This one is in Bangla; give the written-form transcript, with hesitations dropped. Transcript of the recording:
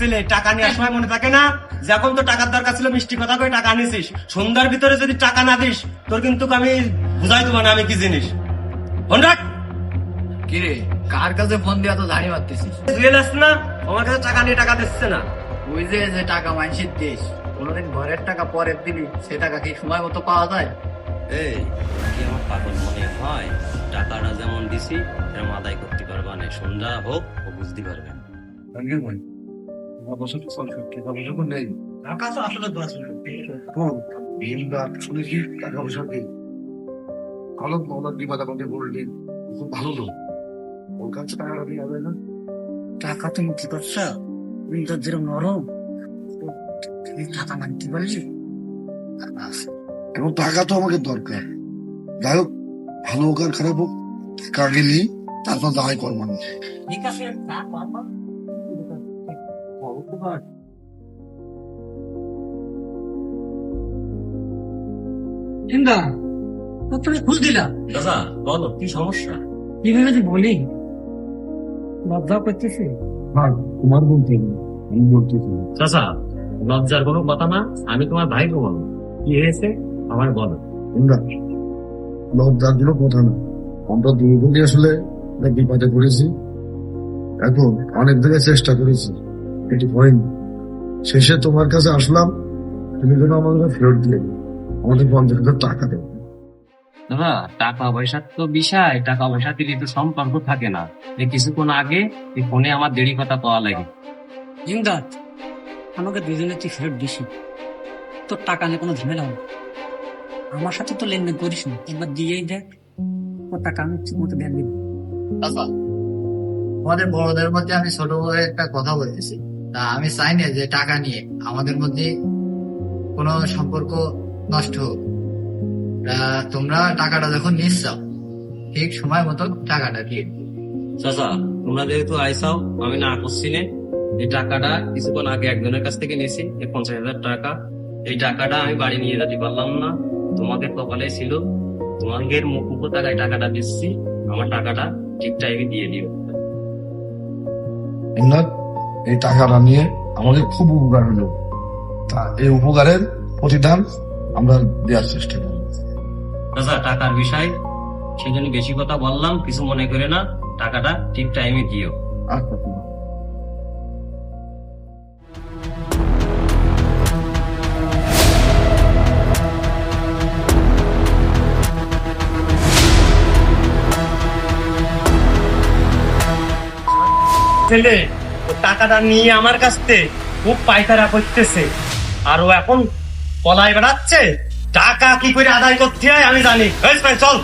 ছেলে, টাকা নেওয়ার সময় মনে থাকে না যখন তো টাকার দরকার ছিল মিষ্টি কথা করে টাকা আনিছিস, সন্ধ্যার ভিতরে যদি টাকা না দিস তোর কিন্তু আমি বুঝাই দেবো না আমি কি জিনিস। ফোন রাখ। কিরে কার কাছে ফোন দিয়া তো ঝাড়ি মারতেছিস? রিয়েলাস না আমার কাছে টাকা নিয়ে টাকা দিচ্ছে না। ওই যে যে টাকা মানুষের দেশ, কোনোদিন ঘরের টাকা পরের দিলি সে টাকা কি সময় মতো পাওয়া যায়? এই কি আমার পাগল মনে হয়? টাকাটা যেমন দিছি সেরকম আদায় করতে পারবা না, সন্ধ্যা হোক ও বুঝতে পারবে। টাকা তো আসলে টাকা পয়সা নেই, কলম মৌলার বিপদ আমাকে বললি, খুব ভালো লোক, ওর কাছে টাকাটা নিয়ে যাবে না। টাকা তুমি কি করছো? তুমি তো যেরকম নরম, তুমি টাকা মানতে পারলি? এখন টাকা তো আমাকে দরকার, যাই হোক ভালো হোক আর খারাপ হোক, কাকে নিই তারপর দায় কর মানুষ। ঠিক আছে, তা পারবা। চিন্তা তুমি ঘুষ দিলা, দাদা বলো কি সমস্যা? কিভাবে যে বলি, লজ্জা করতেছে। তোমার বলতে আমি বলতেছি চাচা লজ্জার কোনো কথা না, আমি তোমার ভাই বলবো। কি হয়েছে আমার বলো। লজ্জার কোনো কথা না, আমরা দুই আসলে বিপদে পড়েছি, এখন অনেক জায়গায় চেষ্টা করেছি এটি হয়নি, শেষে তোমার কাছে আসলাম, তুমি যেন আমাদের ফেরত দিয়ে আমাদের 50,000 টাকা দেবো। দাদা টাকা পয়সার তো বিষয়, টাকা পয়সা দিলে তো সম্পর্ক থাকে না। এই কিছুক্ষণ আগে এই ফোনে আমার দেরি কথা পাওয়া লাগে। জিন্দাত আমাকে দুজনে তুই ফেরত দিছি, তোর টাকা নিয়ে কোনো ঝামেলা হবে, আমার সাথে তো লেনদেন করিস না, একবার দিয়েই দেখ, তোর টাকা আমি ঠিক মতো দেন দিব। আচ্ছা, আমাদের বড়দের মধ্যে আমি ছোট বড় একটা কথা বলতেছি, তা আমি চাই না যে টাকা নিয়ে আমাদের মধ্যে কোনো সম্পর্ক নষ্ট হোক। তোমরা টাকাটা যখন নিচ্ছ ঠিক সময় মতো টাকাটা দিয়ে দিও। চাচা তোমরা যেহেতু আইসাও আমি না করছি না, এই টাকাটা কিছুক্ষণ আগে একজনের কাছ থেকে নিয়েছি, এই 50,000 টাকা। এই টাকাটা আমি বাড়ি নিয়ে যেতে পারলাম না, তোমাদের কপালে ছিল, তোমাদের মুখ টাকায় টাকাটা দিচ্ছি, আমার টাকাটা ঠিক টাইমে দিয়ে দিও। এই টাকাটা নিয়ে আমাদের খুব উপকার হলো, তা এই উপকারের প্রতিদান আমরা দেওয়ার চেষ্টা করি। চাচা টাকার বিষয় সেই জন্য বেশি কথা বললাম, কিছু মনে করে না, টাকাটা ঠিক টাইমে দিও। আচ্ছা ছেলে ও টাকাটা নিয়ে আমার কাছ থেকে খুব পায়তারা করতেছে, আর ও এখন পলায় বেড়াচ্ছে। টাকা কি করে আদায় করতে হয় আমি জানি। চল।